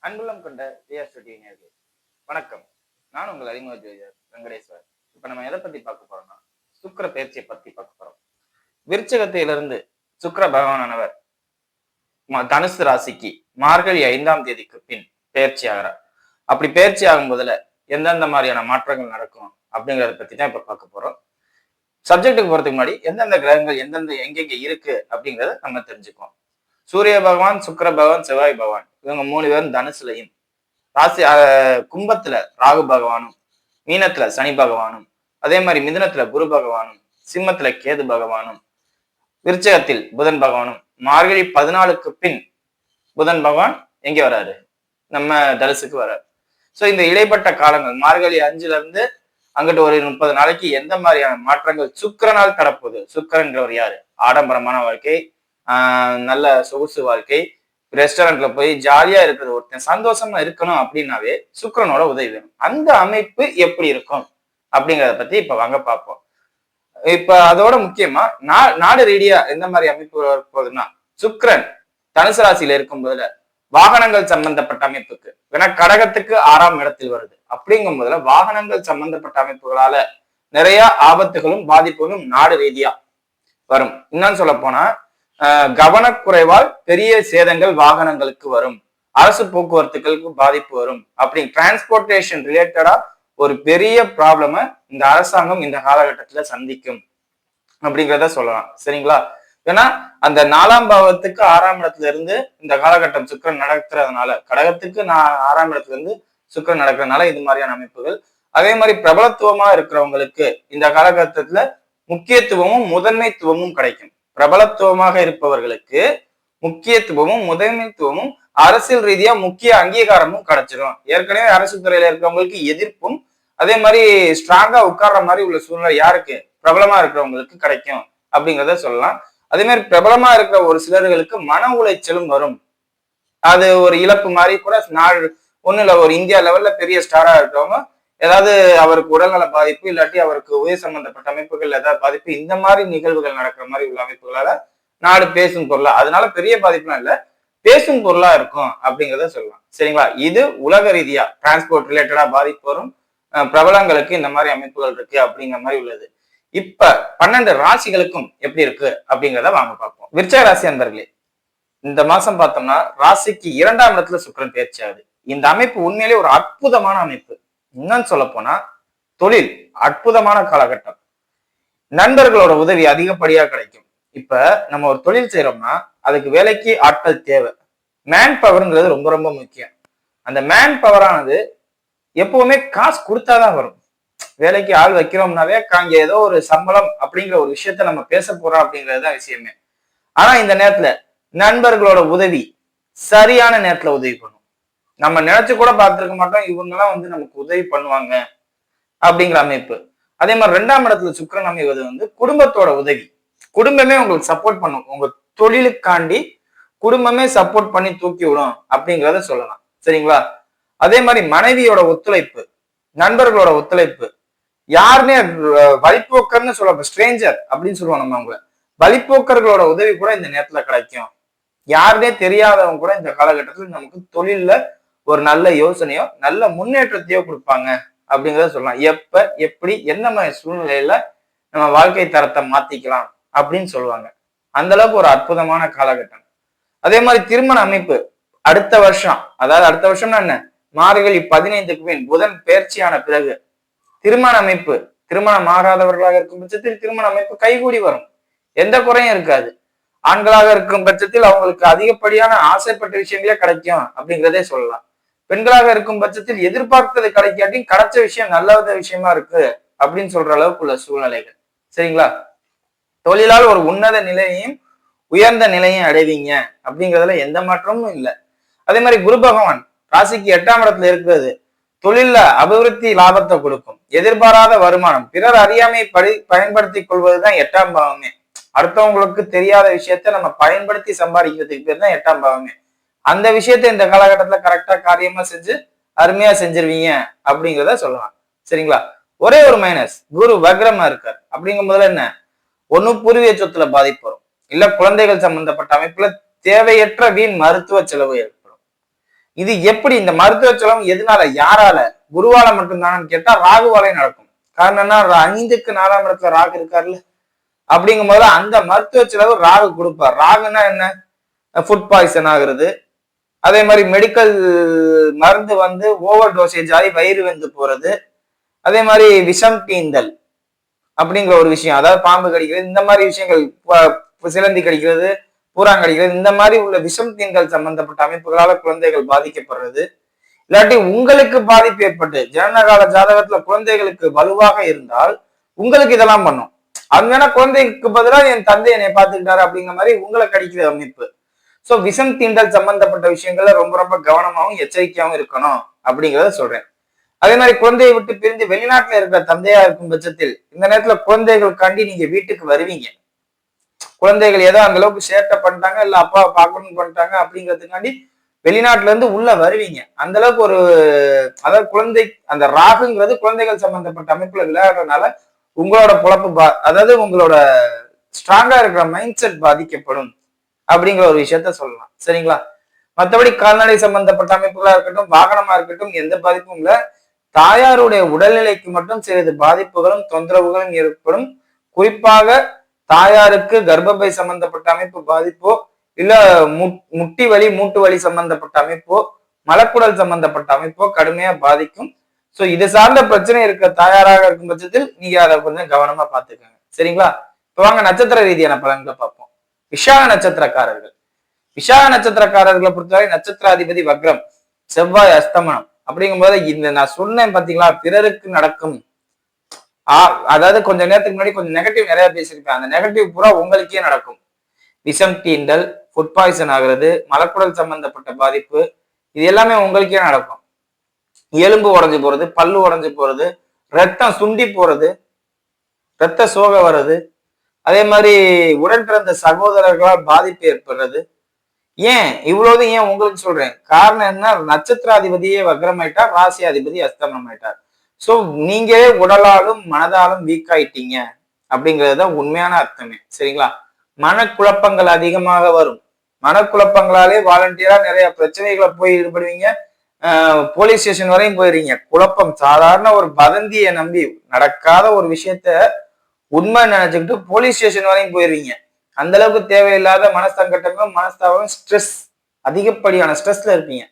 அன்புள்ளம் கொண்ட டிவி நேயர்களே வணக்கம். நான் உங்கள் அறிமுக ஜோதிடர் வெங்கடேஸ்வர். இப்ப நம்ம எதை பத்தி பார்க்க போறோம்னா சுக்கிர பயிற்சியை பத்தி பார்க்க போறோம். விருச்சிகத்திலிருந்து சுக்கிர பகவானவர் தனுசு ராசிக்கு மார்கழி 5ஆம் தேதிக்கு பின் பயிற்சி ஆகிறார். அப்படி பயிற்சி ஆகும் போதுல எந்தெந்த மாதிரியான மாற்றங்கள் நடக்கும் அப்படிங்கறத பத்தி தான் இப்ப பார்க்க போறோம். சப்ஜெக்டுக்கு போறதுக்கு முன்னாடி எந்தெந்த கிரகங்கள் எந்தெந்த எங்கெங்க இருக்கு அப்படிங்கறத நம்ம தெரிஞ்சுக்குவோம். சூரிய பகவான், சுக்கிர பகவான், செவ்வாய் பகவான் இவங்க 3 பேரும் தனுசுலையும், ராசி கும்பத்துல ராகு பகவானும், மீனத்துல சனி பகவானும், அதே மாதிரி மிதுனத்துல குரு பகவானும், சிம்மத்துல கேது பகவானும், விருச்சகத்தில் புதன் பகவானும். மார்கழி 14க்கு பின் புதன் பகவான் எங்க வராரு? நம்ம தனுசுக்கு வராரு. சோ இந்த இடைப்பட்ட காலங்கள் மார்கழி 5ல இருந்து அங்கிட்டு ஒரு 30 நாளைக்கு எந்த மாதிரியான மாற்றங்கள் சுக்கிரனால் தரப்போகுது? சுக்கிரன்றவர் யாரு? ஆடம்பரமான வாழ்க்கை, நல்ல சொகுசு வாழ்க்கை, ரெஸ்டாரண்ட்ல போய் ஜாலியா இருக்கிறது, ஒருத்தன் சந்தோஷமா இருக்கணும் அப்படின்னாவே சுக்கிரனோட உதவி வேணும். அந்த அமைப்பு எப்படி இருக்கும் அப்படிங்கிறத பத்தி இப்ப வாங்க பார்ப்போம். இப்ப அதோட முக்கியமா நாடு ரீதியா எந்த மாதிரி அமைப்பு போகுதுன்னா, சுக்கிரன் தனுசு ராசியில இருக்கும் போதுல வாகனங்கள் சம்பந்தப்பட்ட அமைப்புக்கு, ஏன்னா கடகத்துக்கு 6ஆம் இடத்தில் வருது. அப்படிங்கும் போதுல வாகனங்கள் சம்பந்தப்பட்ட அமைப்புகளால நிறைய ஆபத்துகளும் பாதிப்புகளும் நாடு ரீதியா வரும். இன்னும் சொல்ல போனா கவனக்குறைவால் பெரிய சேதங்கள் வாகனங்களுக்கு வரும், அரசு போக்குவரத்துகளுக்கு பாதிப்பு வரும். அப்படி டிரான்ஸ்போர்டேஷன் ரிலேட்டடா ஒரு பெரிய ப்ராப்ளம இந்த அரசாங்கம் இந்த காலகட்டத்துல சந்திக்கும் அப்படிங்கிறத சொல்லலாம். சரிங்களா? ஏன்னா அந்த 4ஆம் பாவத்துக்கு 6ஆம் இடத்துல இருந்து இந்த காலகட்டம் சுக்கிரன் நடக்கிறதுனால, கடகத்துக்கு 6ஆம் இடத்துல இருந்து சுக்கிரன் நடக்கிறதுனால இது மாதிரியான அமைப்புகள். அதே மாதிரி பிரபலத்துவமா இருக்கிறவங்களுக்கு இந்த காலகட்டத்துல முக்கியத்துவமும் முதன்மைத்துவமும் கிடைக்கும். பிரபலத்துவமாக இருப்பவர்களுக்கு முக்கியத்துவமும் முதன்மைத்துவமும் அரசியல் ரீதியா முக்கிய அங்கீகாரமும் கிடைச்சிடும். ஏற்கனவே அரசு துறையில இருக்கிறவங்களுக்கு எதிர்ப்பும் அதே மாதிரி ஸ்ட்ராங்கா உட்கார்ற மாதிரி உள்ள சூழ்நிலை யாருக்கு? பிரபலமா இருக்கிறவங்களுக்கு கிடைக்கும் அப்படிங்கிறத சொல்லலாம். அதே மாதிரி பிரபலமா இருக்கிற ஒரு சிலர்களுக்கு மன உளைச்சலும் வரும். அது ஒரு இழப்பு மாதிரி கூட. ஒண்ணு இல்ல, ஒரு இந்தியா லெவல்ல பெரிய ஸ்டாரா இருக்கிறவங்க ஏதாவது அவருக்கு உடல்நல பாதிப்பு, இல்லாட்டி அவருக்கு உயிர் சம்பந்தப்பட்ட அமைப்புகள் ஏதாவது பாதிப்பு, இந்த மாதிரி நிகழ்வுகள் நடக்கிற மாதிரி உள்ள அமைப்புகளால நாடு பேசும் பொருளா, அதனால பெரிய பாதிப்புலாம் இல்ல, பேசும் பொருளா இருக்கும் அப்படிங்கிறத சொல்லலாம். சரிங்களா? இது உலக ரீதியா டிரான்ஸ்போர்ட் ரிலேட்டடா பாதிப்பு வரும். பிரபலங்களுக்கு இந்த மாதிரி அமைப்புகள் இருக்கு அப்படிங்கிற மாதிரி உள்ளது. இப்ப 12 ராசிகளுக்கும் எப்படி இருக்கு அப்படிங்கிறத வாங்க பார்ப்போம். விருச்சிக ராசி அன்பர்களே, இந்த மாசம் பார்த்தோம்னா ராசிக்கு 2ஆம் இடத்துல சுக்கிரன் பயிற்சி ஆகுது. இந்த அமைப்பு உண்மையிலே ஒரு அற்புதமான அமைப்பு. இன்னும் சொல்ல போனா தொழில் அற்புதமான காலகட்டம். நண்பர்களோட உதவி அதிகப்படியா கிடைக்கும். இப்ப நம்ம ஒரு தொழில் செய்யறோம்னா அதுக்கு வேலைக்கு ஆட்கள் தேவை. மேன் பவர்ங்கிறது ரொம்ப ரொம்ப முக்கியம். அந்த மேன் பவரானது எப்பவுமே காசு கொடுத்தாதான் வரும். வேலைக்கு ஆள் வைக்கிறோம்னாவே அங்க ஏதோ ஒரு சம்பளம் அப்படிங்கிற ஒரு விஷயத்த நம்ம பேச போறோம் அப்படிங்கிறதுதான் விஷயமே. ஆனா இந்த நேரத்துல நண்பர்களோட உதவி சரியான நேரத்துல உதவி பண்ணும். நம்ம நினைச்சு கூட பார்த்திருக்க மாட்டோம் இவங்கெல்லாம் நமக்கு உதவி பண்ணுவாங்க அப்படிங்கிற அமைப்பு. அதே மாதிரி 2ஆம் இடத்துல சுக்கிரன் அமைவது குடும்பத்தோட உதவி. குடும்பமே உங்களுக்கு சப்போர்ட் பண்ணும். உங்க தொழிலுக்காண்டி குடும்பமே சப்போர்ட் பண்ணி தூக்கி விடும் அப்படிங்கிறத சொல்லலாம். சரிங்களா? அதே மாதிரி மனைவியோட ஒத்துழைப்பு, நண்பர்களோட ஒத்துழைப்பு, யாருமே வழிப்போக்கர்னு சொல்ல, ஸ்ட்ரேஞ்சர் அப்படின்னு சொல்லுவோம் நம்ம, அவங்கள வழிப்போக்கர்களோட உதவி கூட இந்த நேரத்துல கிடைக்கும். யாருனே தெரியாதவங்க கூட இந்த காலகட்டத்தில் நமக்கு தொழில்ல ஒரு நல்ல யோசனையோ நல்ல முன்னேற்றத்தையோ கொடுப்பாங்க அப்படிங்கிறத சொல்லலாம். எப்ப எப்படி என்ன மாதிரி சூழ்நிலையில நம்ம வாழ்க்கை தரத்தை மாத்திக்கலாம் அப்படின்னு சொல்லுவாங்க. அந்த அளவுக்கு ஒரு அற்புதமான காலகட்டம். அதே மாதிரி திருமண அமைப்பு அடுத்த வருஷம், அதாவது அடுத்த வருஷம்னா என்ன, மார்கழி 15க்கு பின் புதன் பயிற்சியான பிறகு திருமண அமைப்பு, திருமணம் ஆகாதவர்களாக இருக்கும் பட்சத்தில் திருமண அமைப்பு கைகூடி வரும். எந்த குறையும் இருக்காது. ஆண்களாக இருக்கும் பட்சத்தில் அவங்களுக்கு அதிகப்படியான ஆசைப்பட்ட விஷயங்களே கிடைக்கும் அப்படிங்கிறதே சொல்லலாம். பெண்களாக இருக்கும் பட்சத்தில் எதிர்பார்த்தது கிடைக்காட்டியும் கிடைச்ச விஷயம் நல்ல விஷயமா இருக்கு அப்படின்னு சொல்ற அளவுக்கு உள்ள சூழ்நிலைகள். சரிங்களா? தொழிலால் ஒரு உன்னத நிலையையும் உயர்ந்த நிலையும் அடைவீங்க அப்படிங்கிறதுல எந்த மாற்றமும் இல்லை. அதே மாதிரி குரு பகவான் ராசிக்கு 8ஆம் இடத்துல இருக்கிறது தொழில்ல அபிவிருத்தி லாபத்தை கொடுக்கும். எதிர்பாராத வருமானம், பிறர் அறியாமை பயன்படுத்தி கொள்வதுதான் 8ஆம் பாவமே. அடுத்தவங்களுக்கு தெரியாத விஷயத்த நம்ம பயன்படுத்தி சம்பாதிக்கிறதுக்கு பேர் தான் 8ஆம் பாவமே. அந்த விஷயத்த இந்த காலகட்டத்துல கரெக்டா காரியமா செஞ்சு அருமையா செஞ்சிருவீங்க அப்படிங்கிறத சொல்லலாம். சரிங்களா? ஒரே ஒரு மைனஸ், குரு வக்ரமா இருக்கார். அப்படிங்கும் போதுல என்ன, ஒண்ணு பூர்வீக சொத்துல பாதிப்பு வரும், இல்ல குழந்தைகள் சம்பந்தப்பட்ட அமைப்புல தேவையற்ற வீண் மருத்துவ செலவு ஏற்படும். இது எப்படி இந்த மருத்துவ செலவு எதனால யாரால? குருவால மட்டும்தானு கேட்டா ராகுவாலே நடக்கும். காரணம் என்ன? 5க்கு 4ஆம் இடத்துல ராகு இருக்காருல்ல. அப்படிங்கும் போது அந்த மருத்துவ செலவு ராகு கொடுப்பார். ராகுன்னா என்ன? ஃபுட் பாய்சன் ஆகுறது, அதே மாதிரி மெடிக்கல் மருந்து ஓவர் டோசேஜ் ஆகி வயிறு வெந்து போறது, அதே மாதிரி விஷம் தீந்தல் அப்படிங்கிற ஒரு விஷயம், அதாவது பாம்பு கடிக்கிறது, இந்த மாதிரி விஷயங்கள், சிலந்தி கடிக்கிறது, பூரான் கடிக்கிறது, இந்த மாதிரி உள்ள விஷம் தீண்டல் சம்பந்தப்பட்ட அமைப்புகளால குழந்தைகள் பாதிக்கப்படுறது. இல்லாட்டி உங்களுக்கு பாதிப்பு ஏற்பட்டு ஜனனகால ஜாதகத்துல குழந்தைகளுக்கு வலுவாக இருந்தால் உங்களுக்கு இதெல்லாம் பண்ணும். அது வேணா குழந்தைக்கு பதிலாக என் தந்தை என்னை பார்த்துக்கிட்டாரு அப்படிங்கிற மாதிரி உங்களை கடிக்கிற அமைப்பு. சோ விஷம் தீண்டல் சம்பந்தப்பட்ட விஷயங்கள்ல ரொம்ப ரொம்ப கவனமாகவும் எச்சரிக்கையாகவும் இருக்கணும் அப்படிங்கிறத சொல்றேன். அதே மாதிரி குழந்தையை விட்டு பிரிந்து வெளிநாட்டுல இருக்கிற தந்தையா இருக்கும் பட்சத்தில் இந்த நேரத்துல குழந்தைகளுக்காண்டி நீங்க வீட்டுக்கு வருவீங்க. குழந்தைகள் ஏதோ அந்த அளவுக்கு சேட்டை பண்ணிட்டாங்க, இல்ல அப்பாவை பார்க்கணும்னு பண்ணிட்டாங்க அப்படிங்கிறதுக்காண்டி வெளிநாட்டுல இருந்து உள்ள வருவீங்க. அந்த அளவுக்கு ஒரு, அதாவது குழந்தை அந்த ராகுங்கிறது குழந்தைகள் சம்பந்தப்பட்ட அமைப்புல விளையாடுறதுனால உங்களோட பொழப்பு அதாவது உங்களோட ஸ்ட்ராங்கா இருக்கிற மைண்ட் செட் பாதிக்கப்படும் அப்படிங்கிற ஒரு விஷயத்த சொல்லலாம். சரிங்களா? மற்றபடி கால்நடை சம்பந்தப்பட்ட அமைப்புகளா இருக்கட்டும், வாகனமா இருக்கட்டும், எந்த பாதிப்பும் இல்லை. தாயாருடைய உடல்நிலைக்கு மட்டும் சிறிது பாதிப்புகளும் தொந்தரவுகளும் ஏற்படும். குறிப்பாக தாயாருக்கு கர்ப்பப்பை சம்பந்தப்பட்ட அமைப்பு பாதிப்போ, இல்ல முட்டி வலி மூட்டு வலி சம்பந்தப்பட்ட அமைப்போ, மலக்குடல் சம்பந்தப்பட்ட அமைப்போ கடுமையா பாதிக்கும். சோ இது சார்ந்த பிரச்சனை இருக்க தாயாராக இருக்கும் பட்சத்தில் நீங்க அதை கொஞ்சம் கவனமா பாத்துக்கோங்க. சரிங்களா? இப்ப வாங்க நட்சத்திர ரீதியான பலன்களை பார்ப்போம். விஷாக நட்சத்திரக்காரர்கள். விஷாக நட்சத்திரக்காரர்களை பொறுத்தவரை நட்சத்திர அதிபதி வக்ரம், செவ்வாய் அஸ்தமனம். அப்படிங்கும் போது இந்த நான் சொன்னேன் பாத்தீங்களா, பிறருக்கு நடக்கும், அதாவது கொஞ்ச நேரத்துக்கு முன்னாடி கொஞ்சம் நெகட்டிவ் நிறைய பேசியிருப்பேன். அந்த நெகட்டிவ் பூரா உங்களுக்கே நடக்கும். விஷம் தீண்டல், ஃபுட் பாய்சன் ஆகுறது, மலக்குடல் சம்பந்தப்பட்ட பாதிப்பு, இது எல்லாமே உங்களுக்கே நடக்கும். எலும்பு உடஞ்சு போறது, பல்லு உடஞ்சு போறது, ரத்தம் சுண்டி போறது, ரத்த சோகை வர்றது, அதே மாதிரி உடன் பிறந்த சகோதரர்களால் பாதிப்பு ஏற்படுறது. ஏன் இவ்வளவு ஏன் உங்களுக்கு சொல்றேன், காரணம் என்ன? நட்சத்திராதிபதியே வக்ரமாயிட்டார், ராசி அதிபதி அஸ்தமனம் ஆயிட்டார். சோ நீங்களே உடலாலும் மனதாலும் வீக் ஆயிட்டீங்க அப்படிங்கிறதுதான் உண்மையான அர்த்தமே. சரிங்களா? மனக்குழப்பங்கள் அதிகமாக வரும். மனக்குழப்பங்களாலே வாலண்டியரா நிறைய பிரச்சனைகளை போய் ஈடுபடுவீங்க. போலீஸ் ஸ்டேஷன் வரையும் போயிருவீங்க. குழப்பம், சாதாரண ஒரு வதந்தியை நம்பி நடக்காத ஒரு விஷயத்த உண்மை நினைச்சுக்கிட்டு போலீஸ் ஸ்டேஷன் வரையும் போயிருவீங்க. அந்த அளவுக்கு தேவையில்லாத மனசங்கட்டங்களும் மனஸ்தாபங்களும், ஸ்ட்ரெஸ், அதிகப்படியான ஸ்ட்ரெஸ்ல இருப்பீங்க.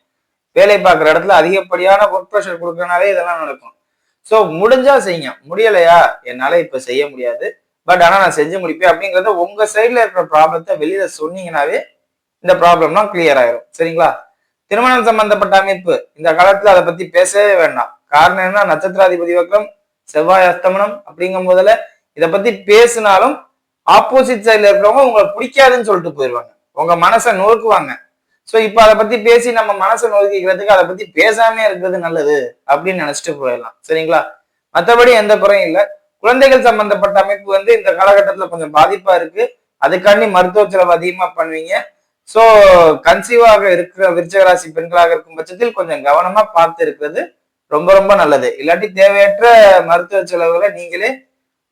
வேலை பார்க்குற இடத்துல அதிகப்படியான ஒர்க் ப்ரெஷர் கொடுக்கறனாலே இதெல்லாம் நடக்கும். சோ முடிஞ்சா செய்யுங்க, முடியலையா என்னால இப்ப செய்ய முடியாது, பட் ஆனா நான் செஞ்சு முடிப்பேன் அப்படிங்கறத உங்க சைட்ல இருக்கிற ப்ராப்ளத்தை வெளியில சொன்னீங்கன்னாவே இந்த ப்ராப்ளம்லாம் கிளியர் ஆயிரும். சரிங்களா? திருமணம் சம்பந்தப்பட்ட அமைப்பு இந்த காலத்துல அதை பத்தி பேசவே வேண்டாம். காரணம் என்ன? நட்சத்திராதிபதி வக்ரம், செவ்வாய் அஸ்தமனம். அப்படிங்கும் போதுல இதை பத்தி பேசினாலும் ஆப்போசிட் சைட்ல இருக்கிறவங்க உங்களை பிடிக்காதுன்னு சொல்லிட்டு போயிடுவாங்க, உங்க மனசை நொறுக்குவாங்க. சோ இப்ப அதை பத்தி பேசி நம்ம மனசை நொறுக்கிக்கிறதுக்கு அதை பத்தி பேசாமே இருக்கிறது நல்லது அப்படின்னு நினைச்சிட்டு போயிடலாம். சரிங்களா? மற்றபடி எந்த குறையும் இல்லை. குழந்தைகள் சம்பந்தப்பட்ட அமைப்பு இந்த காலகட்டத்துல கொஞ்சம் பாதிப்பா இருக்கு. அதுக்காண்டி மருத்துவ செலவு அதிகமா பண்ணுவீங்க. சோ கன்சீவாக இருக்கிற விருச்சிகராசி பெண்களாக இருக்கும் பட்சத்தில் கொஞ்சம் கவனமா பார்த்து இருக்கிறது ரொம்ப ரொம்ப நல்லது. இல்லாட்டி தேவையற்ற மருத்துவ செலவுகளை நீங்களே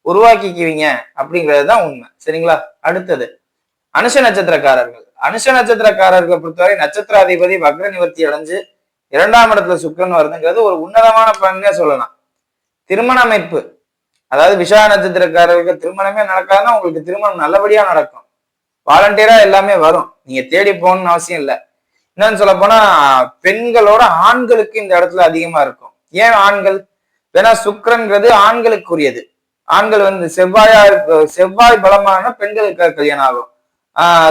உருவாக்கிக்குவீங்க அப்படிங்கிறதுதான் உண்மை. சரிங்களா? அடுத்தது அனுஷ நட்சத்திரக்காரர்கள். அனுஷ நட்சத்திரக்காரர்களை பொறுத்தவரை நட்சத்திராதிபதி வக்ர நிவர்த்தி அடைஞ்சு 2ஆம் இடத்துல சுக்கிரன் வருதுங்கிறது ஒரு உன்னதமான பலனே சொல்லலாம். திருமண அமைப்பு, அதாவது விஷாக நட்சத்திரக்காரர்களுக்கு திருமணமே நடக்காதுன்னா உங்களுக்கு திருமணம் நல்லபடியா நடக்கும். வாலண்டியரா எல்லாமே வரும், நீங்க தேடி போகணும்னு அவசியம் இல்லை. என்னன்னு சொல்ல போனா பெண்களோட ஆண்களுக்கு இந்த இடத்துல அதிகமா இருக்கும். ஏன் ஆண்கள்? ஏன்னா சுக்கிரன்கிறது ஆண்களுக்குரியது. ஆண்கள் செவ்வாய் பலமான பெண்களுக்கு கல்யாணம் ஆகும்,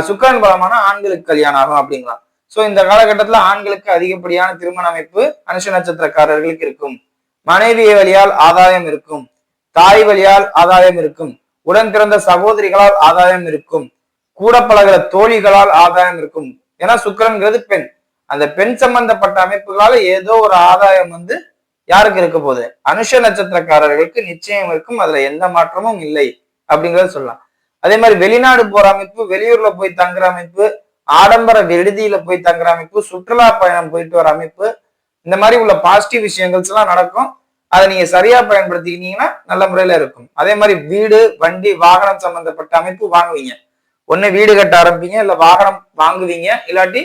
சுக்கிரன் பலமான ஆண்களுக்கு கல்யாணம் ஆகும் அப்படிங்கலாம். சோ இந்த காலகட்டத்துல ஆண்களுக்கு அதிகப்படியான திருமண அமைப்பு அனுஷ நட்சத்திரக்காரர்களுக்கு இருக்கும். மனைவி வழியால் ஆதாயம் இருக்கும், தாய் வழியால் ஆதாயம் இருக்கும், உடன் பிறந்த சகோதரிகளால் ஆதாயம் இருக்கும், கூட பழகிற தோழிகளால் ஆதாயம் இருக்கும். ஏன்னா சுக்கிரன்கிறது பெண். அந்த பெண் சம்பந்தப்பட்ட அமைப்புகளால ஏதோ ஒரு ஆதாயம் யாருக்கு இருக்க போகுது? அனுஷ நட்சத்திரக்காரர்களுக்கு நிச்சயம் இருக்கும். அதுல எந்த மாற்றமும் இல்லை அப்படிங்கறத சொல்லலாம். அதே மாதிரி வெளிநாடு போற அமைப்பு, வெளியூர்ல போய் தங்குற அமைப்பு, ஆடம்பர விடுதியில போய் தங்குற அமைப்பு, சுற்றுலா பயணம் போயிட்டு வர அமைப்பு, இந்த மாதிரி உள்ள பாசிட்டிவ் விஷயங்கள்ஸ் எல்லாம் நடக்கும். அதை நீங்க சரியா பயன்படுத்திக்கிட்டீங்கன்னா நல்ல முறையில இருக்கும். அதே மாதிரி வீடு, வண்டி, வாகனம் சம்பந்தப்பட்ட அமைப்பு வாங்குவீங்க. ஒண்ணு வீடு கட்ட ஆரம்பிப்பீங்க, இல்ல வாகனம் வாங்குவீங்க, இல்லாட்டி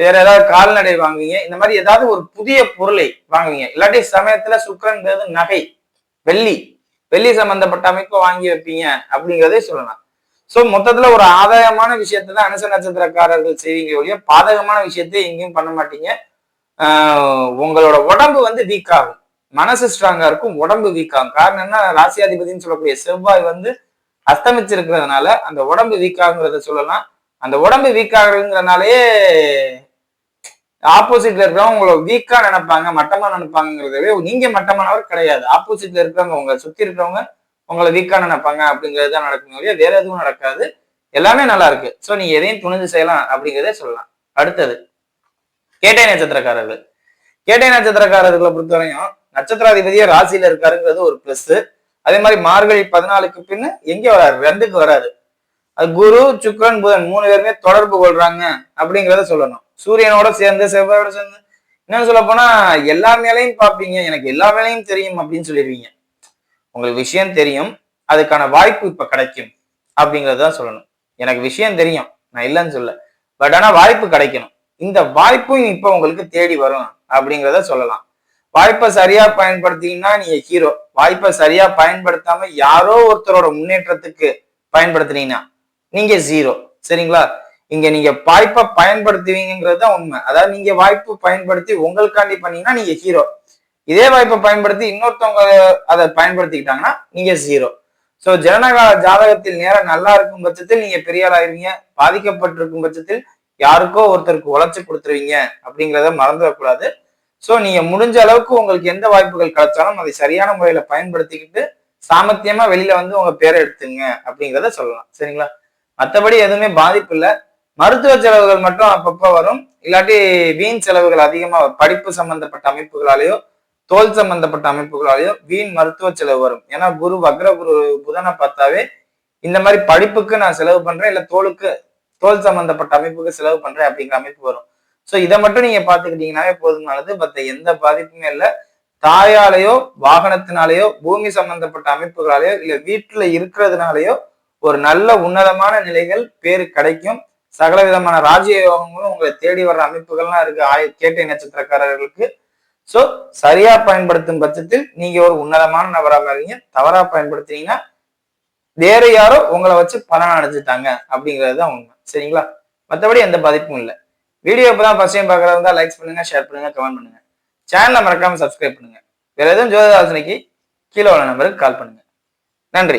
வேற ஏதாவது கால்நடை வாங்குவீங்க. இந்த மாதிரி ஏதாவது ஒரு புதிய பொருளை வாங்குவீங்க. இல்லாட்டி சமயத்துல சுக்கிரன்றது நகை, வெள்ளி, வெள்ளி சம்பந்தப்பட்ட அமைப்பை வாங்கி வைப்பீங்க அப்படிங்கிறதே சொல்லலாம். சோ மொத்தத்துல ஒரு ஆதாயமான விஷயத்தை தான் அனுச நட்சத்திரக்காரர்கள் செய்வீங்க ஒழிய பாதகமான விஷயத்தை எங்கேயும் பண்ண மாட்டீங்க. உங்களோட உடம்பு வந்து வீக் ஆகும், மனசு ஸ்ட்ராங்கா இருக்கும், உடம்பு வீக் ஆகும். காரணம் என்ன, ராசியாதிபதினு சொல்லக்கூடிய செவ்வாய் வந்து அஸ்தமிச்சிருக்கிறதுனால அந்த உடம்பு வீக் ஆகுங்கிறத சொல்லலாம். அந்த உடம்பு வீக் ஆகுறதுங்கிறதுனாலயே ஆப்போசிட்ல இருக்கிறவங்க உங்களை வீக்கா நினைப்பாங்க, மட்டமா நினைப்பாங்கிறதவே நீங்க மட்டமானவர் கிடையாது. ஆப்போசிட்ல இருக்கிறவங்க, உங்களை சுத்தி இருக்கிறவங்க உங்களை வீக்கா நினைப்பாங்க அப்படிங்கிறது தான் நடக்கும், வேற எதுவும் நடக்காது. எல்லாமே நல்லா இருக்கு. சோ நீங்க எதையும் துணிஞ்சு செய்யலாம் அப்படிங்கிறதே சொல்லலாம். அடுத்தது கேட்டை நட்சத்திரக்காரர்கள். கேட்டை நட்சத்திரக்காரர்களை பொறுத்தவரையும் நட்சத்திராதிபதியே ராசியில இருக்காருங்கிறது ஒரு பிளஸ். அதே மாதிரி மார்கழி 14க்கு பின்னு எங்க வராரு, 2க்கு வராரு. அது குரு, சுக்கிரன், புதன் 3 பேருமே தொடர்பு கொள்றாங்க அப்படிங்கிறத சொல்லணும். சூரியனோட சேர்ந்து, செவ்வாயோட சேர்ந்து. என்னன்னு சொல்ல போனா எல்லா மேலையும் பார்ப்பீங்க, எனக்கு எல்லா வேலையும் தெரியும் அப்படின்னு சொல்லிடுவீங்க. உங்களுக்கு விஷயம் தெரியும், அதுக்கான வாய்ப்பு இப்ப கிடைக்கும் அப்படிங்கறதுதான் சொல்லணும். எனக்கு விஷயம் தெரியும், நான் இல்லைன்னு சொல்ல, பட் ஆனா வாய்ப்பு கிடைக்கணும். இந்த வாய்ப்பும் இப்ப உங்களுக்கு தேடி வரும் அப்படிங்கிறத சொல்லலாம். வாய்ப்பை சரியா பயன்படுத்தீங்கன்னா நீங்க ஹீரோ. வாய்ப்பை சரியா பயன்படுத்தாம யாரோ ஒருத்தரோட முன்னேற்றத்துக்கு பயன்படுத்தினீங்கன்னா நீங்க ஜீரோ. சரிங்களா? இங்க நீங்க வாய்ப்பை பயன்படுத்துவீங்கிறது தான் உண்மை. அதாவது நீங்க வாய்ப்பு பயன்படுத்தி உங்களுக்காண்டி பண்ணீங்கன்னா நீங்க ஹீரோ. இதே வாய்ப்பை பயன்படுத்தி இன்னொருத்தவங்க அதை பயன்படுத்திக்கிட்டாங்கன்னா நீங்க ஜீரோ. சோ ஜனனகால ஜாதகத்தில் நேரம் நல்லா இருக்கும் பட்சத்தில் நீங்க பெரிய ஆள் ஆயிருவீங்க. பாதிக்கப்பட்டிருக்கும் பட்சத்தில் யாருக்கோ ஒருத்தருக்கு உழைச்சு கொடுத்துருவீங்க அப்படிங்கிறத மறந்துடக்கூடாது. சோ நீங்க முடிஞ்ச அளவுக்கு உங்களுக்கு எந்த வாய்ப்புகள் கிடைச்சாலும் அதை சரியான முறையில பயன்படுத்திக்கிட்டு சாமர்த்தியமா வெளியில வந்து உங்க பேரை எடுத்துங்க அப்படிங்கிறத சொல்லலாம். சரிங்களா? மற்றபடி எதுவுமே பாதிப்பு இல்லை. மருத்துவ செலவுகள் மட்டும் அப்பப்போ வரும். இல்லாட்டி வீண் செலவுகள் அதிகமா படிப்பு சம்பந்தப்பட்ட அமைப்புகளாலேயோ தோல் சம்பந்தப்பட்ட அமைப்புகளாலேயோ வீண் மருத்துவ செலவு வரும். ஏன்னா குரு வக்ர குரு புதனை பார்த்தாவே இந்த மாதிரி படிப்புக்கு நான் செலவு பண்றேன், இல்ல தோல் சம்பந்தப்பட்ட அமைப்புக்கு செலவு பண்றேன் அப்படிங்கிற அமைப்பு வரும். சோ இதை மட்டும் நீங்க பாத்துக்கிட்டீங்கன்னாவே போதுமானது. மற்ற எந்த பாதிப்புமே இல்லை. தாயாலேயோ வாகனத்தினாலேயோ பூமி சம்பந்தப்பட்ட அமைப்புகளாலேயோ இல்ல வீட்டுல இருக்கிறதுனாலயோ ஒரு நல்ல உன்னதமான நிலைகள் பேரு கிடைக்கும். சகல விதமான ராஜயோகங்களும் உங்களை தேடி வர்ற அமைப்புகள்லாம் இருக்கு கேட்டை நட்சத்திரக்காரர்களுக்கு. சோ சரியா பயன்படுத்தும் பட்சத்தில் நீங்க ஒரு உன்னதமான நபராக இருங்க. தவறா பயன்படுத்தினீங்கன்னா வேற யாரோ உங்களை வச்சு பலன் அடைஞ்சிட்டாங்க அப்படிங்கிறது உண்மை. சரிங்களா? மற்றபடி எந்த பாதிப்பும் இல்லை. வீடியோ இப்பதான் ஃபர்ஸ்ட் டைம் பார்க்கறதா இருந்தா லைக் பண்ணுங்க, ஷேர் பண்ணுங்க, கமெண்ட் பண்ணுங்க. சேனலை மறக்காம சப்ஸ்கிரைப் பண்ணுங்க. வேற எதுவும் ஜோதிட ஆலோசனைக்கு கீழே உள்ள நம்பருக்கு கால் பண்ணுங்க. நன்றி.